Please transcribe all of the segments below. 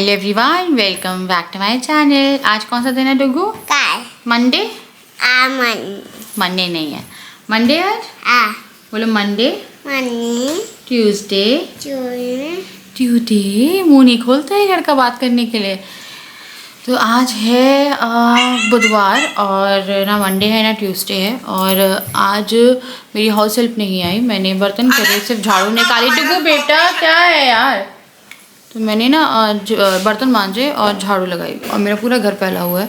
Hello everyone, welcome back to my channel. आज कौन सा दिन है डुगू? मंडे। मंडे नहीं है, मंडे यार। बोलो मंडे, ट्यूसडे, ट्यूसडे। मुंह नहीं खोलता है लड़का बात करने के लिए। तो आज है बुधवार और ना मंडे है ना ट्यूसडे है। और आज मेरी हाउस हेल्प नहीं आई, मैंने बर्तन करे, सिर्फ झाड़ू निकाली। डुगू बेटा क्या है यार? तो मैंने ना आज बर्तन मांजे और झाड़ू लगाई और मेरा पूरा घर फैला हुआ है।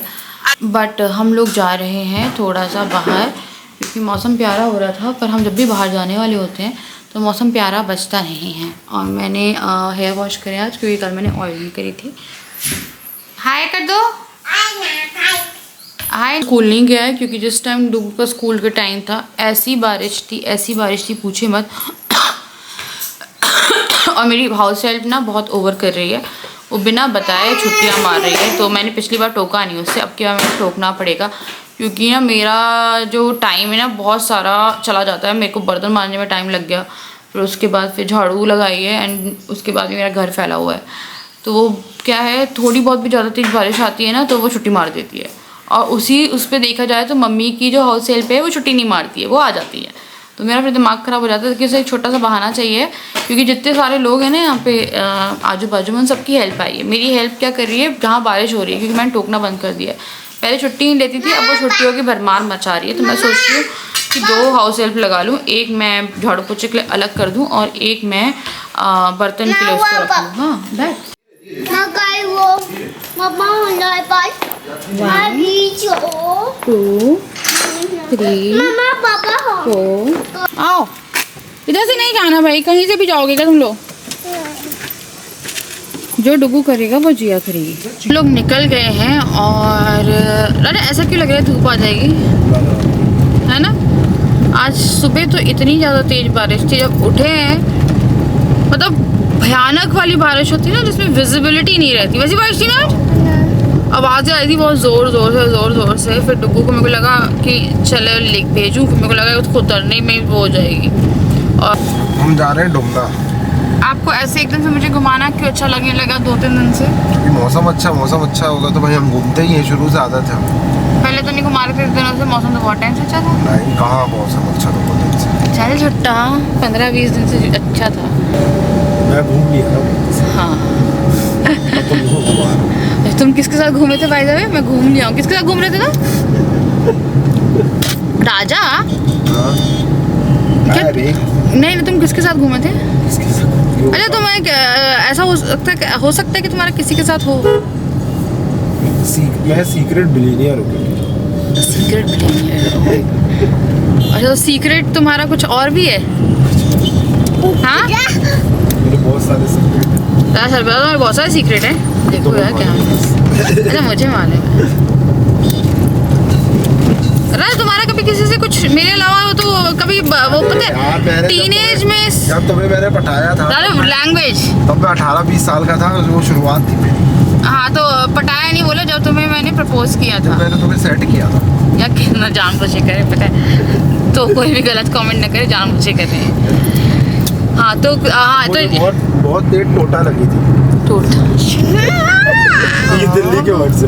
बट हम लोग जा रहे हैं थोड़ा सा बाहर क्योंकि मौसम प्यारा हो रहा था। पर हम जब भी बाहर जाने वाले होते हैं तो मौसम प्यारा बचता नहीं है। और मैंने हेयर वॉश करे आज क्योंकि कल मैंने ऑयल करी थी। हाय कर दो, हाय। स्कूल नहीं गया है क्योंकि जिस टाइम डुगू का स्कूल का टाइम था ऐसी बारिश थी पूछे मत। और मेरी हाउस हेल्प ना बहुत ओवर कर रही है, वो बिना बताए छुट्टियां मार रही है। तो मैंने पिछली बार टोका नहीं उससे, अब की बार मैंने टोकना पड़ेगा क्योंकि ना मेरा जो टाइम है ना बहुत सारा चला जाता है। मेरे को बर्तन मारने में टाइम लग गया, फिर उसके बाद फिर झाड़ू लगाई है एंड उसके बाद भी मेरा घर फैला हुआ है। तो वो क्या है, थोड़ी बहुत भी ज़्यादा तेज़ बारिश आती है ना तो वो छुट्टी मार देती है। और उस पर देखा जाए तो मम्मी की जो हाउस हेल्प है वो छुट्टी नहीं मारती है, वो आ जाती है। तो मेरा फिर दिमाग ख़राब हो जाता है कि उसे एक छोटा सा बहाना चाहिए क्योंकि जितने सारे लोग हैं ना यहाँ पे आजू बाजू में, उन सबकी हेल्प आई है। मेरी हेल्प क्या कर रही है जहाँ बारिश हो रही है, क्योंकि मैंने टोकना बंद कर दिया है। पहले छुट्टी नहीं लेती थी, अब वो छुट्टियों की भरमार मचा रही है। तो मैं सोच रही हूँ कि 2 हाउस हेल्प लगा लूँ, एक मैं झाड़ू पोछे के लिए अलग कर दूँ और एक मैं बर्तन के लिए उसको रख लूँ। हाँ बैठ। 1 2 3 4। आओ, इधर से नहीं जाना भाई, कहीं से भी जाओगे क्या तुम लोग? जो डुगू करेगा वो जिया करेगी। लोग निकल गए हैं और अरे ऐसा क्यों लग रहा है धूप आ जाएगी, है ना? आज सुबह तो इतनी ज़्यादा तेज़ बारिश थी, जब उठे हैं मतलब भयानक वाली बारिश होती है ना जिसमें विजिबिलिटी नहीं रहती, वैसी बारिश थी ना। आवाज़ें आई थी बहुत ज़ोर से। फिर डुगू को मेरे को लगा कि चले लिख भेजूँ, फिर मेरे को लगा उसको उतरने में वो हो जाएगी। और हम जा रहे हैं डुमना। आपको ऐसे एकदम से मुझे घुमाना क्यों अच्छा लगने लगा 2-3 दिन से? मौसम अच्छा होगा तो भाई हम घूमते ही हैं, शुरू से आदत है। पहले तो नहीं घुमा रहे थे इस दिनों से, मौसम तो बहुत टाइम से अच्छा था। नहीं कहाँ मौसम अच्छा था बहुत दिन से। चल छुट्टा 15-20 दिन से अच्छा था। मैं घूम लिया ना। हाँ तुम किसके साथ घूमे थे भाई? जावे मैं घूम लिया हूँ। किसके साथ घूम रहे थे ना? राजा? क्या? नहीं, तुम किसके साथ घूमे थे? अच्छा तुम ऐसा हो सकता है कि तुम्हारा किसी के साथ हो। मैं सीक्रेट बिलियनियर हूँ। Secret billionaire? अच्छा तो सीक्रेट तुम्हारा कुछ और भी है? हाँ मेरे बहुत सारे सीक्रेट हैं। तुम्हारे बहुत सारे सीक्रेट हैं। देखो यार क्या है। अच्छा मुझे मालूम है। राज तुम्हारा कभी किसी से कुछ मेरे अलावा हो तो कभी वो पता है टीनेज में जब तुम्हें मैंने पटाया था लैंग्वेज, तब मैं 18-20 साल का था, वो शुरुआत थी मेरी। हाँ तो पटाया नहीं बोला जब तुम्हें मैंने प्रपोज किया था। मैंने तुम्हें सेट किया था। या कितना जान बूझे करे पता है, तो कोई भी गलत कमेंट न करे, जान बूझे करे। हाँ तो तो बहुत देर टोटा लगी थी। ये दिल्ली के वर्ड से।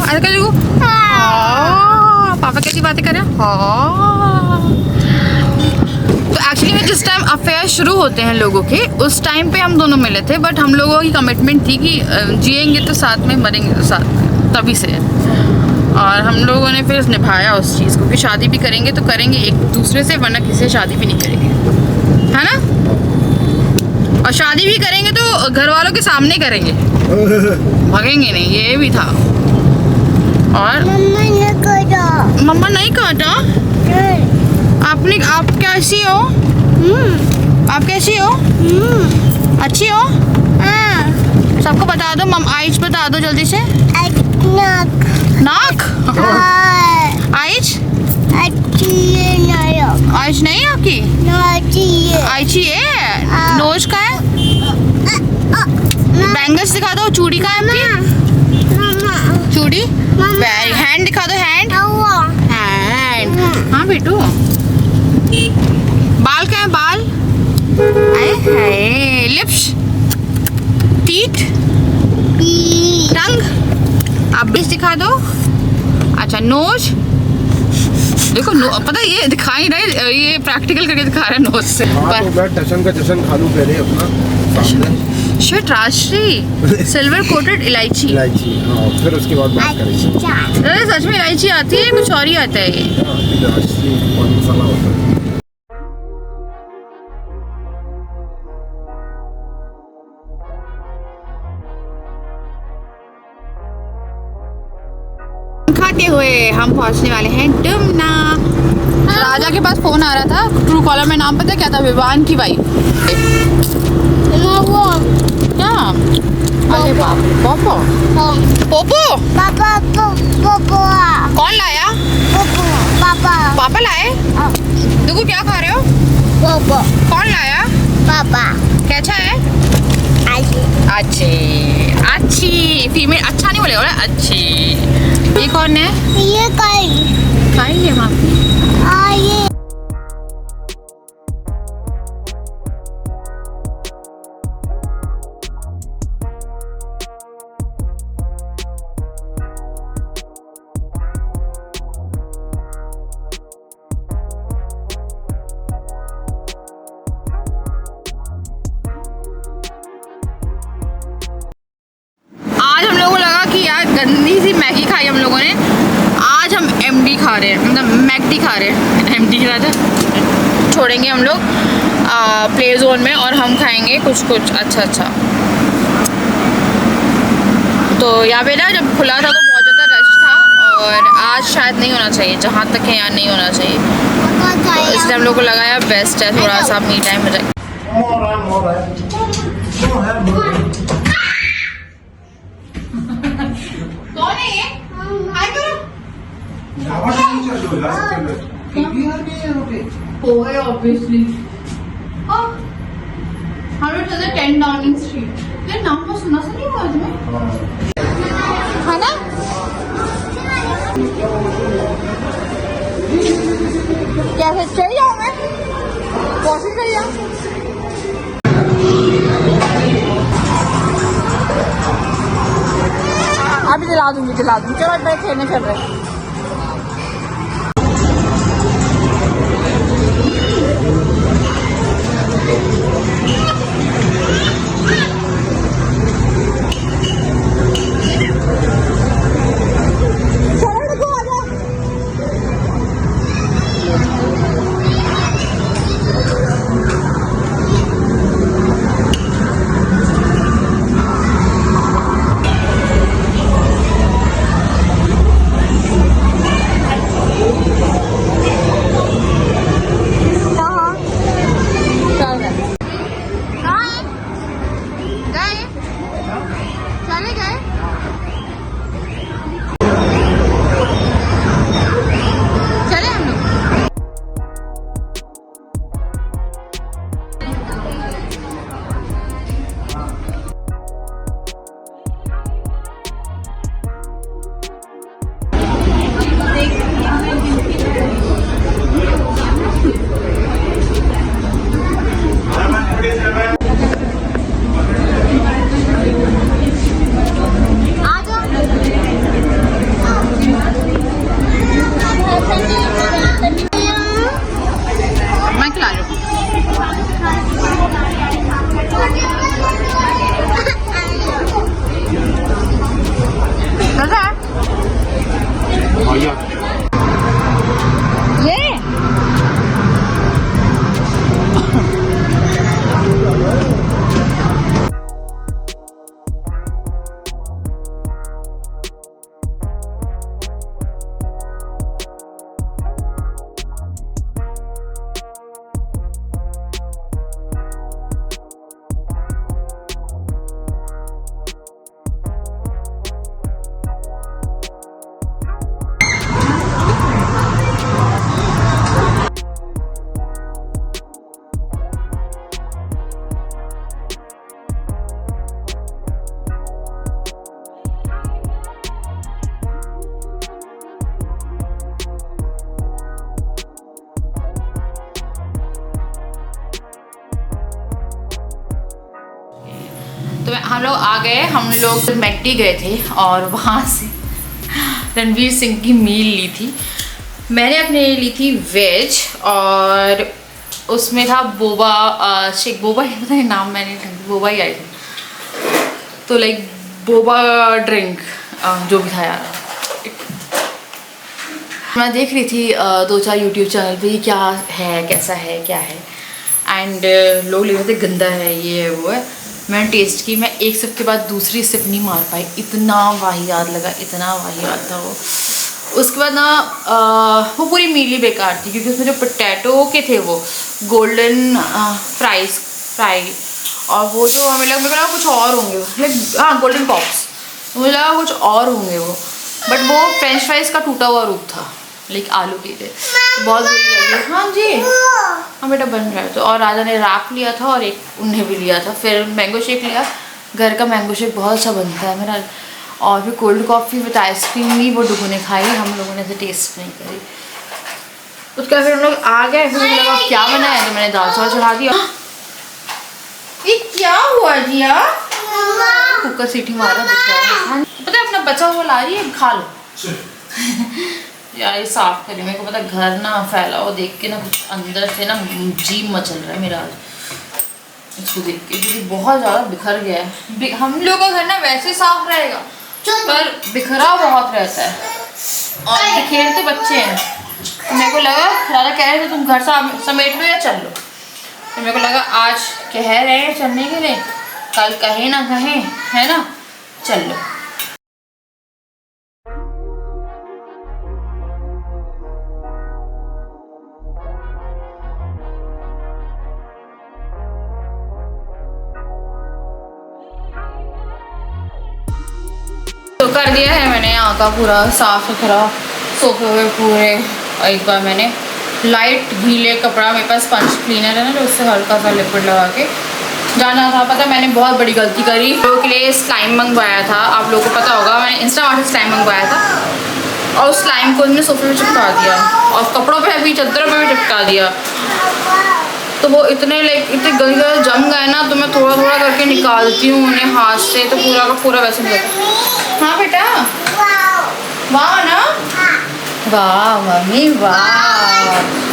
अरे देखो पापा कैसी बातें कर रहे हैं। तो एक्चुअली में जिस टाइम अफेयर शुरू होते हैं लोगों के, उस टाइम पे हम दोनों मिले थे। बट हम लोगों की कमिटमेंट थी कि जिएंगे तो साथ में, मरेंगे तो साथ में, तभी से। और हम लोगों ने फिर निभाया उस चीज़ को कि शादी भी करेंगे तो करेंगे एक दूसरे से, वरना किसी से शादी भी नहीं करेंगे, है ना? और शादी भी करेंगे तो घर वालों के सामने करेंगे, भागेंगे नहीं, ये भी था। और मम्मा नहीं काटा। आप कैसी हो? आप कैसी हो? अच्छी हो? सबको बता दो, आइज बता दो जल्दी से। नाक? आइज? आइज नहीं आपकी? आइची है। नोज का है? बैंगल्स दिखा दो। चूड़ी का है आपकी? चूड़ी? हैंड दिखा दो। हैंड? हाँ बेटू। बाल का है? बाल? लिप्स? टीथ, टंग, आप बीच दिखा दो। अच्छा नोज, देखो पता है ये दिखा ही रहे, ये प्रैक्टिकल करके दिखा रहा है नोज से। हाँ तो मैं टशन का जशन खा लूँ पहले अपना सामने। शिट राजश्री, सिल्वर कोटेड इलायची। इलायची, हाँ फिर उसके बाद बात करेंगे। अरे सच में इलायची आती है, कुछ और ही आता है ये। राजश्री पान मसाला होता है। खाते हुए हम पहुंचने वाले हैं डुमना। राजा के पास फोन आ रहा था, ट्रू कॉलर में नाम पता क्या था, विवान की वाइफ। क्या? अरे बाप, पोपो पोपो कौन लाया? पापा लाए? देखो क्या खा रहे हो? कौन लाया? कैसा है? अच्छी फीमेल, अच्छा नहीं बोलेगा, अच्छी। ये कौन है? ये काई है माफी। आज हम लोगों को लगा कि यार गंदी सी मैगी खाई हम लोगों ने, आज हम एमडी खा रहे हैं, मतलब मैगडी खा रहे हैं। एमडी खा रहे थे। छोड़ेंगे हम लोग प्ले जोन में और हम खाएंगे कुछ अच्छा। तो यहाँ पे ना जब खुला था तो बहुत ज़्यादा रश था और आज शायद नहीं होना चाहिए, जहाँ तक है यहाँ नहीं होना चाहिए, तो इसलिए हम लोग को लगा यार बेस्ट है थोड़ा सा मी टाइम हो जाए। कौन है ये? हाय करो। पोहे ऑब्वियसली। हम लोग चलते 10 डाउनिंग स्ट्रीट। ये नाम तो सुना सा नहीं हुआ तुम्हें? है ना? कैसे चल जाऊँ मैं? कॉफी चल जाऊँ? अभी दिला दूंगी। चलो मैं खेलने चल रहे। हम लोग आ गए, हम लोग मैकडी गए थे और वहाँ से रणवीर सिंह की मील ली थी। मैंने अपने लिए ली थी वेज और उसमें था बोबा शेक, बोबा ही पता है नाम, मैंने बोबा ही आई थी, तो लाइक बोबा ड्रिंक जो भी था यार। मैं देख रही थी 2-4 यूट्यूब चैनल पे क्या है, कैसा है, क्या है, एंड लोग लिख रहे थे गंदा है, ये है वो है। मैंने टेस्ट की, मैं एक सिप के बाद दूसरी सिप नहीं मार पाई, इतना वाहियात लगा, इतना वाहियात था वो। उसके बाद ना वो पूरी मील ही बेकार थी क्योंकि उसमें जो पोटैटो के थे वो गोल्डन फ्राई, और वो जो हमें लगा कुछ और होंगे, लाइक हाँ गोल्डन पॉप्स, मुझे लगा कुछ और होंगे वो, बट वो फ्रेंच फ्राइज का टूटा हुआ रूप था, लाइक आलू के थे, तो बहुत बुरी लगी। हाँ जी, हाँ बेटा बन रहा है। तो और राजा ने राप लिया था और एक उन्हें भी लिया था, फिर मैंगो शेक लिया, घर का मैंगो शेक बहुत अच्छा बनता है मेरा, और फिर कोल्ड कॉफ़ी विद आइसक्रीम भी वो डुगू ने खाई, हम लोगों ने ऐसे टेस्ट नहीं करी। उसके बाद फिर हम लोग आ गए, फिर मुझे लगा क्या बना है, तो मैंने दाल चावल चढ़ा दिया। ये क्या हुआ जिया, कुकर सीटी मारा दिख रहा है, पता है अपना बचा हुआ ला रही है, खा लो यार। ये साफ करी, मेरे को पता घर ना फैला हो देख के ना कुछ अंदर से ना जी मचल रहा है मेरा आज इसको देख के, क्योंकि बहुत ज़्यादा बिखर गया है। हम लोग का घर ना वैसे साफ रहेगा पर बिखरा बहुत रहता है, और बिखेरते बच्चे हैं। तो मेरे को लगा राजा कह रहे थे तुम घर समेट लो या चल लो, तो मेरे को लगा आज कह रहे हैं चलने के लिए, कल कहे ना कहे, है ना, चल लो। तो कर दिया है मैंने यहाँ का पूरा साफ सुथरा, सोफे हुए पूरे। एक बार मैंने लाइट गीले कपड़ा, मेरे पास स्पंज क्लीनर है ना, तो उससे हल्का सा लिक्विड लगा के जाना था। पता मैंने बहुत बड़ी गलती करी, लोगों के लिए स्लाइम मंगवाया था, आप लोगों को पता होगा, मैंने इंस्टामार्ट से स्लाइम मंगवाया था और उस स्लाइम को मैंने सोफे पे चिपका दिया और कपड़ों पे भी, चद्दरों पे भी चिपका दिया। तो वो इतने लाइक इतने गंदे जम गए ना, तो मैं थोड़ा थोड़ा करके निकालती हूँ उन्हें हाथ से, तो पूरा का पूरा वैसे निकलता। हाँ बेटा, वाह ना, वाह मम्मी वाह।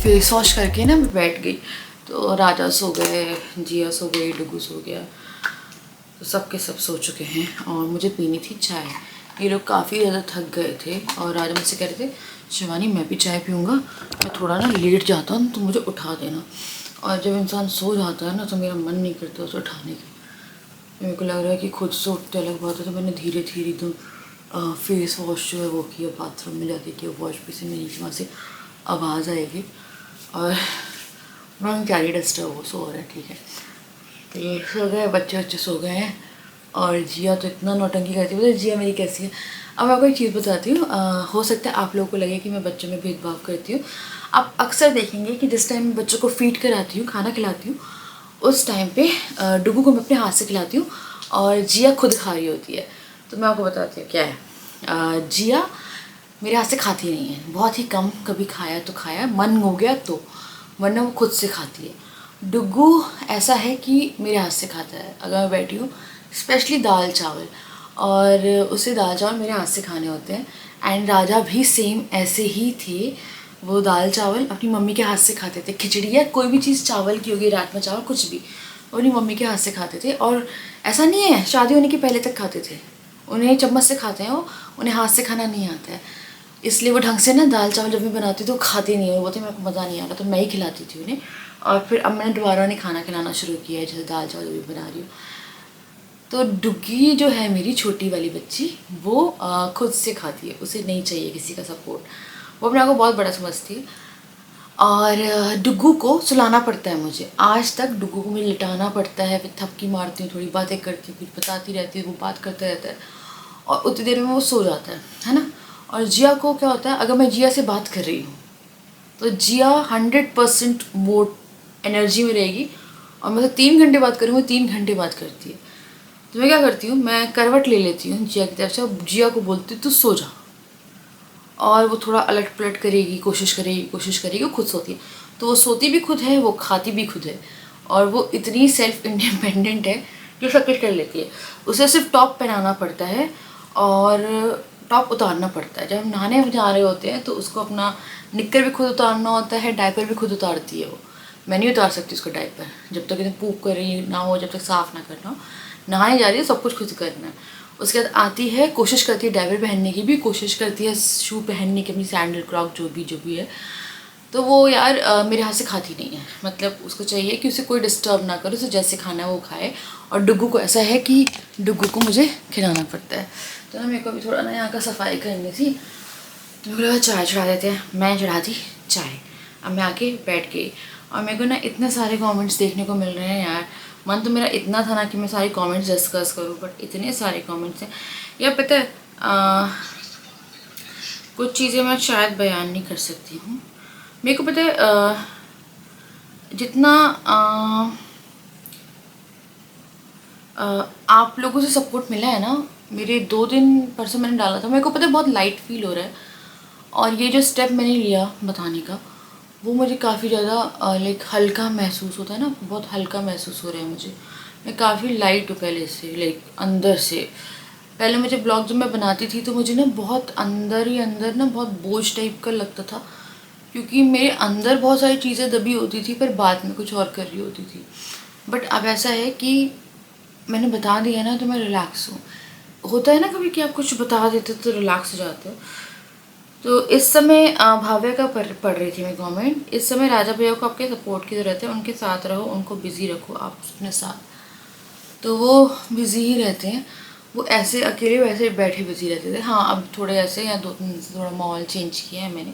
फेस वॉश करके ना मैं बैठ गई, तो राजा सो गए, जिया सो गई, डुगू सो गया, तो सब के सब सो चुके हैं और मुझे पीनी थी चाय। ये लोग काफ़ी ज़्यादा थक गए थे और राजा मुझसे कह रहे थे शिवानी मैं भी चाय पीऊँगा, मैं थोड़ा ना लेट जाता हूँ तो मुझे उठा देना। और जब इंसान सो जाता है ना तो मेरा मन नहीं करता उसे उठाने का, मेरे को लग रहा है कि खुद से उठते अलग बात है। तो मैंने धीरे धीरे एकदम फेस वॉश जो है वो किया, बाथरूम में जाके किया वॉश बेसिन में, नीचे वहाँ से आवाज़ आएगी। और ब्राउन कैरी डस्टर वो सो रहा है, ठीक है, तो ये सो गए, बच्चे सो गए हैं। और जिया तो इतना नौटंकी करती है, जिया मेरी कैसी है। अब आपको एक चीज़ बताती हूँ, हो सकता है आप लोगों को लगे कि मैं बच्चों में भेदभाव करती हूँ। आप अक्सर देखेंगे कि जिस टाइम बच्चों को फीड कराती हूँ, खाना खिलाती हूँ, उस टाइम पे डुगू को मैं अपने हाथ से खिलाती हूँ और जिया खुद खा रही होती है। तो मैं आपको बताती हूँ क्या है, जिया मेरे हाथ से खाती नहीं है, बहुत ही कम, कभी खाया तो खाया, मन हो गया तो, वरना वो खुद से खाती है। डुगू ऐसा है कि मेरे हाथ से खाता है, अगर मैं बैठी हूँ स्पेशली दाल चावल, और उसे दाल चावल मेरे हाथ से खाने होते हैं। एंड राजा भी सेम ऐसे ही थे, वो दाल चावल अपनी मम्मी के हाथ से खाते थे, खिचड़ी या कोई भी चीज़ चावल की होगी, राजमा चावल कुछ भी, वो अपनी मम्मी के हाथ से खाते थे। और ऐसा नहीं है शादी होने के पहले तक खाते थे, उन्हें चम्मच से खाते हैं वो, उन्हें हाथ से खाना नहीं आता है, इसलिए वो ढंग से ना दाल चावल जब मैं बनाती तो खाते नहीं है, वो थे मेरे को मज़ा नहीं आ रहा, तो मैं ही खिलाती थी उन्हें। और फिर अब मैंने दोबारा उन्हें खाना खिलाना शुरू किया है, जैसे दाल चावल भी बना रही हूँ। तो डुग्गी जो है मेरी छोटी वाली बच्ची, वो खुद से खाती है, उसे नहीं चाहिए किसी का सपोर्ट, वो अपने आप को बहुत बड़ा समझती है। और डुग्गू को सुलाना पड़ता है मुझे, आज तक डुग्गू को मुझे लिटाना पड़ता है, फिर थपकी मारती हूँ, थोड़ी बातें करती हूँ, कुछ बताती रहती हूँ, वो बात करता रहता है, और उतनी देर में वो सो जाता है ना। और जिया को क्या होता है, अगर मैं जिया से बात कर रही हूँ तो जिया 100% मोड एनर्जी में रहेगी, और मैं 3 घंटे बात करूँगी 3 घंटे बात करती है। तो मैं क्या करती हूँ, मैं करवट ले लेती हूँ जिया की तरफ से, और जिया को बोलती हूँ तू सो जा, और वो थोड़ा अलट पलट करेगी, कोशिश करेगी, वो खुद सोती है। तो वो सोती भी खुद है, वो खाती भी खुद है, और वो इतनी सेल्फ इंडिपेंडेंट है जो सब कुछ कर लेती है। उसे सिर्फ टॉप पहनाना पड़ता है और टॉप उतारना पड़ता है। जब हम नहाने जा रहे होते हैं तो उसको अपना निक्कर भी खुद उतारना होता है, डायपर भी खुद उतारती है वो। मैं नहीं उतार सकती उसका डायपर, जब तक पूप कर रही ना हो, जब तक साफ़ ना करना हो। नहाने जा रही है, सब कुछ खुद करना है। उसके बाद आती है, कोशिश करती है डायपर पहनने की भी, कोशिश करती है शू पहनने की, अपनी सैंडल क्रॉक जो भी है। तो वो यार मेरे हाथ से खाती नहीं है, मतलब उसको चाहिए कि उसे कोई डिस्टर्ब ना करे, उसे जैसे खाना है वो खाए। और डुग्गू को ऐसा है कि डुग्गू को मुझे खिलाना पड़ता है। तो ना मेरे को अभी थोड़ा ना यहाँ का सफाई करनी थी, तो मेरे को लगा चाय चढ़ा देते हैं। मैं चढ़ा दी चाय, अब मैं आके बैठ गई। और मेरे को ना इतने सारे कमेंट्स देखने को मिल रहे हैं यार। मन तो मेरा इतना था ना कि मैं सारे कमेंट्स डिस्कस करूँ, बट इतने सारे कमेंट्स हैं यार। पता है कुछ चीज़ें मैं शायद बयान नहीं कर सकती हूँ। मेरे को पता है जितना आप लोगों से सपोर्ट मिला है ना, मेरे 2 दिन परसों मैंने डाला था, मेरे को पता है बहुत लाइट फील हो रहा है। और ये जो स्टेप मैंने लिया बताने का, वो मुझे काफ़ी ज़्यादा लाइक हल्का महसूस होता है ना, बहुत हल्का महसूस हो रहा है मुझे। मैं काफ़ी लाइट हूँ पहले से, लाइक अंदर से। पहले मुझे ब्लॉग जब मैं बनाती थी तो मुझे ना बहुत अंदर ही अंदर ना बहुत बोझ टाइप का लगता था, क्योंकि मेरे अंदर बहुत सारी चीज़ें दबी होती थी पर बाद में कुछ और कर रही होती थी। बट अब ऐसा है कि मैंने बता दिया ना तो मैं रिलैक्स हूँ। होता है ना कभी कि आप कुछ बता देते तो रिलैक्स हो जाते हो। तो इस समय भाव्या का पढ़ रही थी मैं कमेंट, इस समय राजा भैया को आपके सपोर्ट की ज़रूरत है, उनके साथ रहो, उनको बिज़ी रखो आप अपने साथ। तो वो बिज़ी ही रहते हैं, वो ऐसे अकेले वैसे बैठे बिज़ी रहते थे। हाँ अब थोड़े ऐसे या 2-3 दिन से थोड़ा माहौल चेंज किया है मैंने,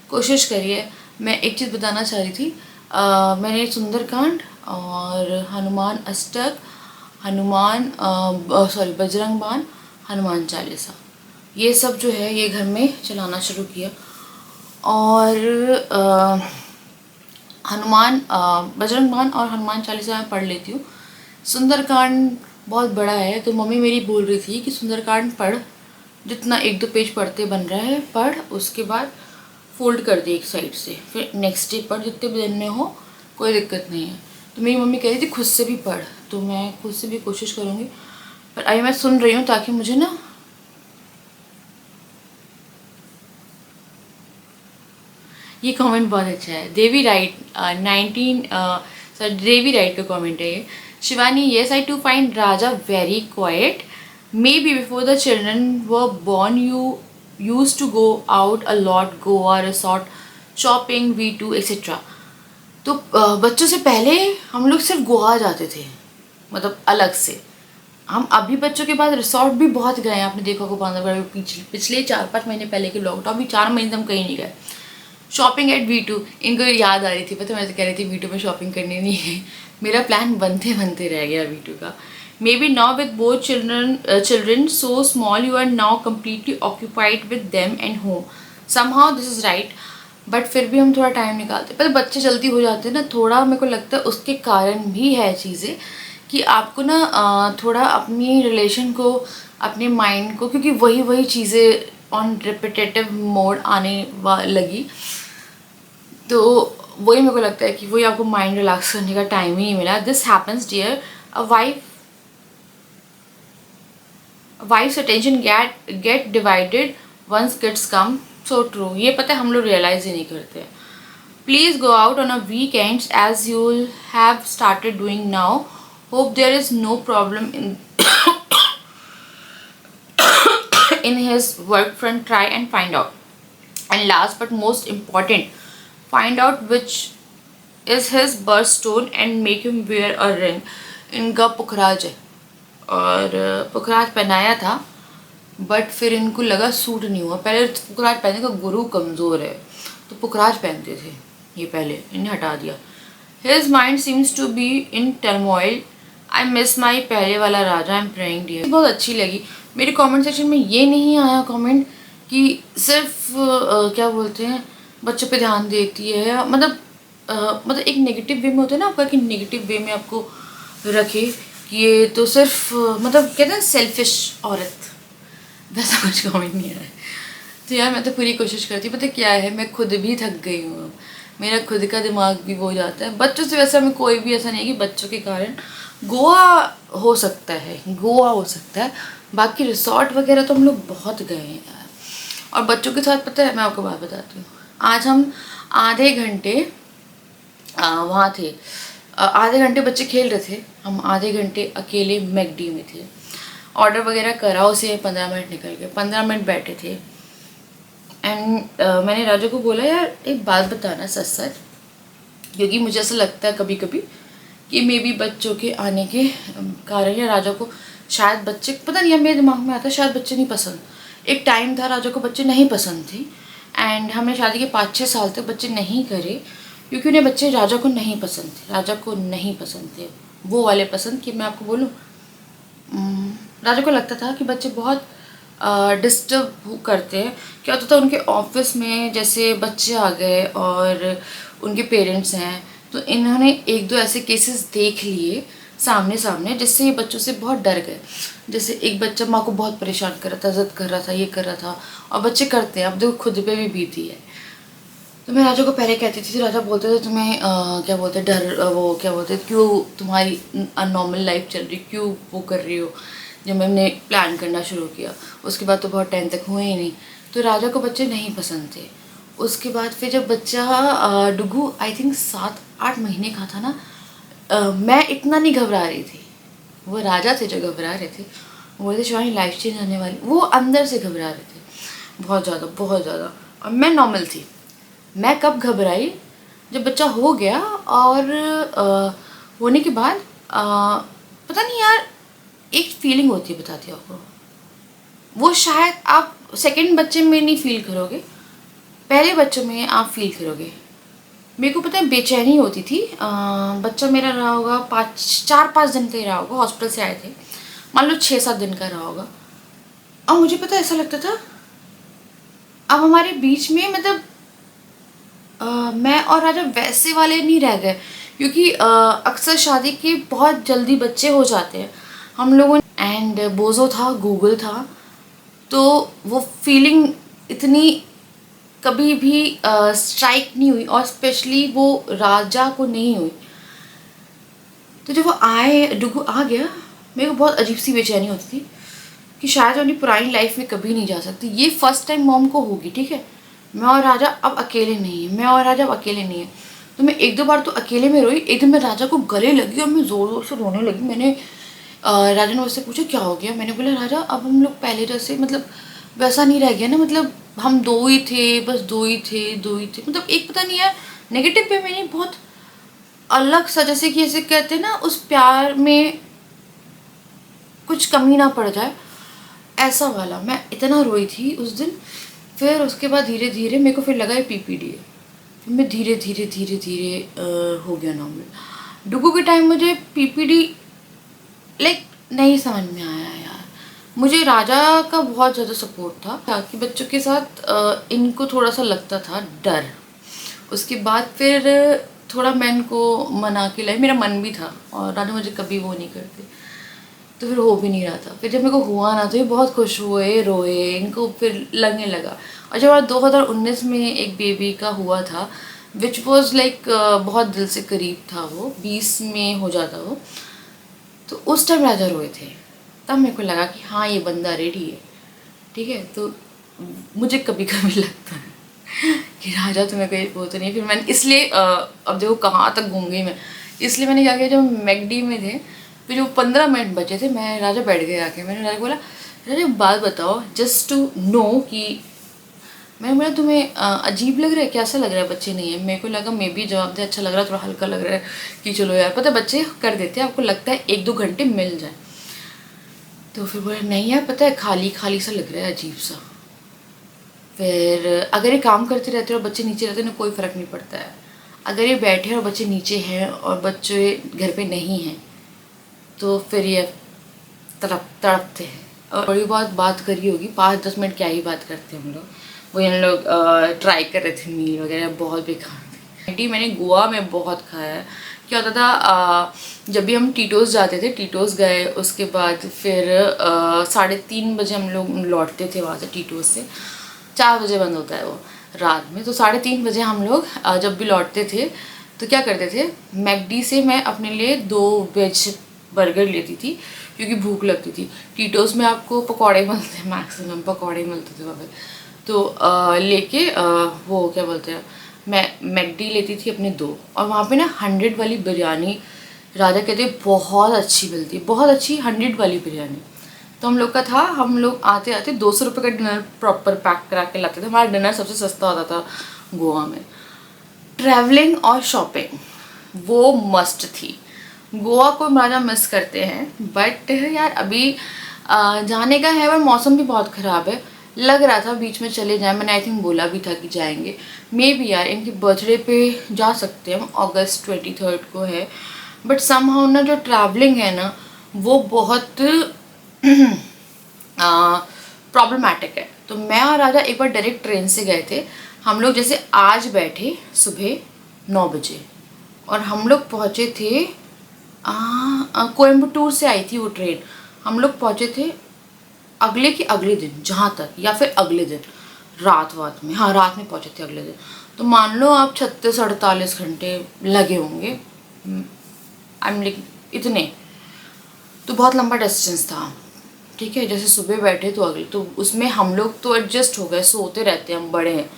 कोशिश करी है। मैं एक चीज़ बताना चाह रही थी, मैंने सुंदरकांड और हनुमान अष्टक, बजरंग बाण, हनुमान चालीसा, ये सब जो है ये घर में चलाना शुरू किया। और बजरंग बाण और हनुमान चालीसा मैं पढ़ लेती हूँ। सुंदरकांड बहुत बड़ा है तो मम्मी मेरी बोल रही थी कि सुंदरकांड पढ़, जितना 1-2 पेज पढ़ते बन रहा है पढ़, उसके बाद फोल्ड कर दे एक साइड से, फिर नेक्स्ट डे पढ़, जितने भी दिन में हो कोई दिक्कत नहीं है। तो मेरी मम्मी कह रही थी खुद से भी पढ़, तो मैं खुद से भी कोशिश करूँगी। पर अभी मैं सुन रही हूँ ताकि मुझे ना ये कमेंट बहुत अच्छा है। देवी राइट 19 देवी राइट का कमेंट है ये। Shivani, yes I too find Raja very quite, maybe before the children were born you use to go out a lot, Goa resort, shopping, V2 etcetera. तो बच्चों से पहले हम लोग सिर्फ गोवा जाते थे, मतलब अलग से। हम अभी बच्चों के बाद रिसोर्ट भी बहुत गए हैं, आपने देखा होगा बांधवगढ़ पिछले 4-5 महीने पहले के ब्लॉग, तो अभी 4 महीने हम कहीं नहीं गए। शॉपिंग एट V2, इनको याद आ रही थी, पता मैं तो कह रही थी V2 में शॉपिंग करनी नहीं है। मेरा प्लान बनते बनते रह गया V2 का। Maybe now with both children so small you are now completely occupied with them and home, somehow this is right, but फिर भी हम थोड़ा टाइम निकालते। पर बच्चे जल्दी हो जाते हैं ना, थोड़ा मेरे को लगता है उसके कारण भी है चीज़ें कि आपको ना थोड़ा अपनी रिलेशन को, अपने माइंड को, क्योंकि वही चीज़ें ऑन रिपीटेटिव मोड आने लगी, तो वही मेरे को लगता है कि वही आपको माइंड रिलैक्स करने का टाइम ही नहीं मिला। This happens dear, a wife's attention get divided once kids come, so true. ये पता है हम लोग रियलाइज ही नहीं करते। Please go out on a weekends as you have started doing now, hope there is no problem in his work front, try and find out. And last but most important, find out which is his birthstone and make him wear a ring. इनका पुखराज है और पुखराज पहनाया था, but फिर इनको लगा suit नहीं हुआ। पहले पुखराज पहनने का गुरु कमज़ोर है तो पुखराज पहनते थे, ये पहले इन्हें हटा दिया। His mind seems to be in turmoil. I miss my पहले वाला राजा, I'm praying dear। बहुत अच्छी लगी। मेरे कमेंट सेक्शन में ये नहीं आया कमेंट कि सिर्फ क्या बोलते हैं बच्चों पे ध्यान देती है, या मतलब एक नेगेटिव वे में होता है ना आपका, कि नेगेटिव वे में आपको रखे कि ये तो सिर्फ मतलब कहते हैं सेल्फिश औरत, वैसा कुछ कमेंट नहीं आया। तो यार मैं तो पूरी कोशिश करती हूँ, पता क्या है, मैं खुद भी थक गई हूँ, मेरा खुद का दिमाग भी वो जाता है। बच्चों से वैसे हमें कोई भी ऐसा नहीं है कि बच्चों के कारण गोवा हो सकता है, गोवा हो सकता है, बाकी रिसोर्ट वगैरह तो हम लोग बहुत गए हैं यार। और बच्चों के साथ पता है मैं आपको बात बताती हूँ, आज हम आधे घंटे वहाँ थे, आधे घंटे बच्चे खेल रहे थे, हम आधे घंटे अकेले मैकडी में थे। ऑर्डर वगैरह करा, उसे 15 मिनट निकल गए, 15 मिनट बैठे थे। एंड मैंने राजा को बोला यार एक बात बताना सच सच, क्योंकि मुझे ऐसा लगता है कभी कभी कि मे बी बच्चों के आने के कारण या राजा को शायद बच्चे, पता नहीं, मेरे दिमाग में आता है शायद बच्चे नहीं पसंद। एक टाइम था राजा को बच्चे नहीं पसंद थे, एंड हमने शादी के 5-6 साल तक बच्चे नहीं करे, क्योंकि उन्हें बच्चे राजा को नहीं पसंद थे, राजा को नहीं पसंद थे वो वाले पसंद कि मैं आपको बोलूँ, राजा को लगता था कि बच्चे बहुत डिस्टर्ब करते हैं। क्या होता था उनके ऑफिस में, जैसे बच्चे आ गए और उनके पेरेंट्स हैं, तो इन्होंने 1-2 ऐसे केसेस देख लिए सामने सामने, जिससे ये बच्चों से बहुत डर गए। जैसे एक बच्चा माँ को बहुत परेशान कर रहा था, ज़िद कर रहा था, ये कर रहा था, और बच्चे करते हैं, अब देखो खुद पे भी बीती है। तो मैं राजा को पहले कहती थी, राजा बोलते थे तुम्हें क्या बोलते डर, वो क्या बोलते क्यों तुम्हारी अननॉर्मल लाइफ चल रही, क्यों वो कर रही हो। जब मैंने प्लान करना शुरू किया उसके बाद तो बहुत टाइम तक हुए ही नहीं, तो राजा को बच्चे नहीं पसंद थे। उसके बाद फिर जब बच्चा डुगू आई थिंक 7-8 महीने का था ना, मैं इतना नहीं घबरा रही थी, वो राजा थे जो घबरा रहे थे। वो बोलते शिवानी लाइफ चेंज होने वाली, वो अंदर से घबरा रहे थे बहुत ज़्यादा बहुत ज़्यादा, और मैं नॉर्मल थी। मैं कब घबराई, जब बच्चा हो गया, और होने के बाद पता नहीं यार एक फीलिंग होती है, बताती हूँ आपको, वो शायद आप सेकंड बच्चे में नहीं फील करोगे, पहले बच्चों में आप फील करोगे। मेरे को पता है बेचैनी होती थी, बच्चा मेरा रहा होगा 4-5 दिन का ही रहा होगा, हॉस्पिटल से आए थे, मान लो 6-7 दिन का रहा होगा, और मुझे पता ऐसा लगता था अब हमारे बीच में मतलब मैं और राजा वैसे वाले नहीं रह गए, क्योंकि अक्सर शादी के बहुत जल्दी बच्चे हो जाते हैं हम लोगों, एंड बोझो था, गूगल था, तो वो फीलिंग इतनी कभी भी स्ट्राइक नहीं हुई, और स्पेशली वो राजा को नहीं हुई। तो जब वो आए, डुगू आ गया, मेरे को बहुत अजीब सी बेचैनी होती थी कि शायद वो अपनी पुरानी लाइफ में कभी नहीं जा सकती। ये फर्स्ट टाइम मॉम को होगी, ठीक है, मैं और राजा अब अकेले नहीं है, मैं और राजा अब अकेले नहीं है। तो मैं 1-2 बार तो अकेले में रोई, एक दिन मैं राजा को गले लगी और मैं ज़ोर ज़ोर से रोने लगी। मैंने राजा ने मुझसे पूछा क्या हो गया, मैंने बोला राजा अब हम लोग पहले जैसे मतलब वैसा नहीं रह गया ना, मतलब हम 2 ही थे, बस 2 ही थे, मतलब एक पता नहीं है नेगेटिव वे में नहीं, बहुत अलग सा, जैसे कि ऐसे कहते हैं ना उस प्यार में कुछ कमी ना पड़ जाए, ऐसा वाला। मैं इतना रोई थी उस दिन। फिर उसके बाद धीरे धीरे मेरे को फिर लगा ये PPD है, फिर मैं धीरे धीरे हो गया नॉर्मल। डुगू के टाइम मुझे PPD लाइक नहीं समझ में आया यार। मुझे राजा का बहुत ज़्यादा सपोर्ट था, ताकि बच्चों के साथ इनको थोड़ा सा लगता था डर। उसके बाद फिर थोड़ा मैं इनको मना के लाई, मेरा मन भी था, और राजा मुझे कभी वो नहीं करते, तो फिर हो भी नहीं रहा था। फिर जब मेरे को हुआ ना, तो ये बहुत खुश हुए, रोए, इनको फिर लगने लगा। और जब हमारा 2019 में एक बेबी का हुआ था, विच वॉज लाइक बहुत दिल से करीब था, वो 20 में हो जाता वो, तो उस टाइम राजा रोए थे। तब मेरे को लगा कि हाँ ये बंदा रेडी है, ठीक है। तो मुझे कभी कभी लगता है कि राजा तुम्हें कोई वो तो नहीं। फिर मैंने इसलिए अब देखो कहाँ तक घूम गई मैं, इसलिए मैंने क्या किया, जब मैकडी में थे, फिर जो 15 मिनट बचे थे, मैं राजा बैठ गया आके, मैंने राजा को बोला राजा बात बताओ जस्ट टू नो, कि मैंने बोला तुम्हें अजीब लग रहा है, कैसा लग रहा है, बच्चे नहीं है। मेरे को लगा मे बी जवाब दे अच्छा लग रहा है, थोड़ा हल्का लग रहा है कि चलो यार, पता है बच्चे कर देते हैं, आपको लगता है 1-2 घंटे मिल जाए। तो फिर बोला नहीं यार पता है खाली खाली सा लग रहा है, अजीब सा। फिर अगर ये काम करते रहते और बच्चे नीचे रहते ना, कोई फ़र्क नहीं पड़ता है। अगर ये बैठे और बच्चे नीचे हैं और बच्चे घर पे नहीं हैं, तो फिर ये तड़पते हैं थोड़ी बहुत बात करी होगी, 5-10 मिनट क्या ही बात करते हम लोग। वो हम लोग ट्राई कर रहे थे मील वगैरह, बहुत बेकार थी। मैगी मैंने गोवा में बहुत खाया है। क्या होता था जब भी हम टीटोस जाते थे, टीटोस गए उसके बाद फिर 3:30 बजे हम लोग लौटते थे वहाँ से, टीटोस से 4 बजे बंद होता है वो रात में। तो 3:30 बजे हम लोग जब भी लौटते थे तो क्या करते थे, मैकडी से मैं अपने लिए 2 वेज बर्गर लेती थी क्योंकि भूख लगती थी। टीटोस में आपको पकौड़े मिलते हैं, मैक्सिमम पकौड़े मिलते थे वहाँ पे। तो लेके वो क्या बोलते हैं, मैं मैकडी लेती थी अपने 2, और वहाँ पे ना 100 वाली बिरयानी राजा कहते बहुत अच्छी मिलती है, बहुत अच्छी 100 वाली बिरयानी। तो हम लोग का था, हम लोग आते आते 200 रुपये का डिनर प्रॉपर पैक करा के लाते थे। हमारा डिनर सबसे सस्ता होता था गोवा में। ट्रैवलिंग और शॉपिंग वो मस्ट थी। गोवा को राजा मिस करते हैं, बट यार अभी जाने का है, पर मौसम भी बहुत ख़राब है। लग रहा था बीच में चले जाएं, मैंने आई थिंक बोला भी था कि जाएंगे। मे बी यार इनके बर्थडे पे जा सकते हैं हम, अगस्त 23 को है। बट समहाउ ना जो ट्रैवलिंग है ना वो बहुत प्रॉब्लमेटिक है। तो मैं और राजा एक बार डायरेक्ट ट्रेन से गए थे। हम लोग जैसे आज बैठे सुबह 9 बजे, और हम लोग पहुँचे थे कोयम्बटूर से आई थी वो ट्रेन। हम लोग पहुँचे थे अगले के अगले दिन, जहाँ तक, या फिर अगले दिन रात में, हाँ रात में पहुँचे थे अगले दिन। तो मान लो आप 36-48 घंटे लगे होंगे, आई एम लाइक इतने। तो बहुत लंबा डिस्टेंस था, ठीक है। जैसे सुबह बैठे तो अगले, तो उसमें हम लोग तो एडजस्ट हो गए, सोते रहते हैं, हम बड़े हैं,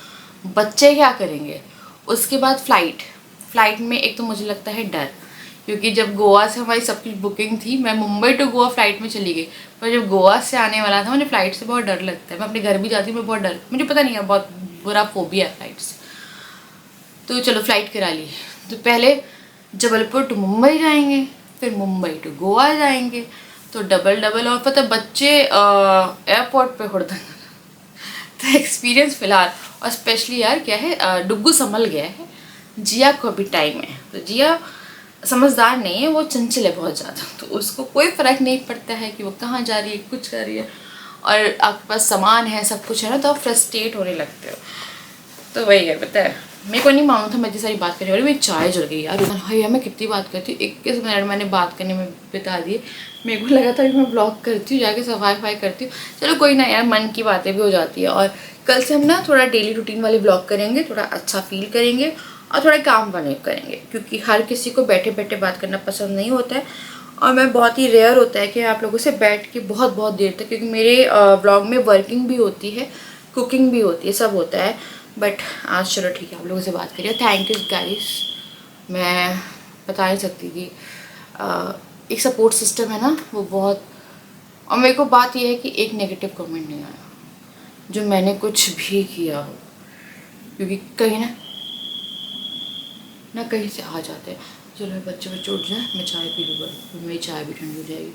बच्चे क्या करेंगे। उसके बाद फ्लाइट में एक तो मुझे लगता है डर, क्योंकि जब गोवा से हमारी सब कुछ बुकिंग थी, मैं मुंबई टू गोवा फ्लाइट में चली गई, पर जब गोवा से आने वाला था मुझे फ़्लाइट से बहुत डर लगता है। मैं अपने घर भी जाती हूँ, मैं बहुत डर, मुझे पता नहीं है, बहुत बुरा फोबिया है फ़्लाइट से। तो चलो फ़्लाइट करा ली। तो पहले जबलपुर टू मुंबई जाएंगे, फिर मुंबई टू गोवा जाएंगे, तो डबल। और पता बच्चे एयरपोर्ट पे हुड़दंग। तो एक्सपीरियंस फ़िलहाल, और स्पेशली यार क्या है, डुग्गू संभल गया है, जिया को अभी टाइम है। तो जिया समझदार नहीं है, वो चंचल है बहुत ज़्यादा, तो उसको कोई फ़र्क नहीं पड़ता है कि वो कहाँ जा रही है, कुछ कर रही है, और आपके पास सामान है, सब कुछ है ना, तो आप फ्रस्ट्रेट होने लगते हो। तो वही है, पता है मेरे को नहीं मालूम था मैं इतनी सारी बात करने वाली, मेरी चाय जल गई यार। भैया मैं कितनी बात करती हूँ, 21 मिनट मैंने बात करने में बिता दिए। मेरे को लगा था कि मैं ब्लॉग करती हूँ, जाके सफाई करती हूँ। चलो कोई ना यार, मन की बातें भी हो जाती है। और कल से हम ना थोड़ा डेली रूटीन वाले ब्लॉग करेंगे, थोड़ा अच्छा फील करेंगे और थोड़ा काम वाले करेंगे, क्योंकि हर किसी को बैठे बैठे बात करना पसंद नहीं होता है। और मैं बहुत ही रेयर होता है कि आप लोगों से बैठ के बहुत देर तक, क्योंकि मेरे ब्लॉग में वर्किंग भी होती है, कुकिंग भी होती है, सब होता है। बट आज चलो ठीक है, आप लोगों से बात करिए। Thank you guys. मैं बता नहीं सकती कि एक सपोर्ट सिस्टम है ना वो बहुत। और मेरे को बात यह है कि एक नेगेटिव कमेंट नहीं आया जो मैंने कुछ भी किया हो, क्योंकि कहीं ना कहीं से आ जाते हैं। चलो बच्चे उठ जाए, मैं चाय पी लूँगा, मेरी चाय भी ठंडी हो जाएगी।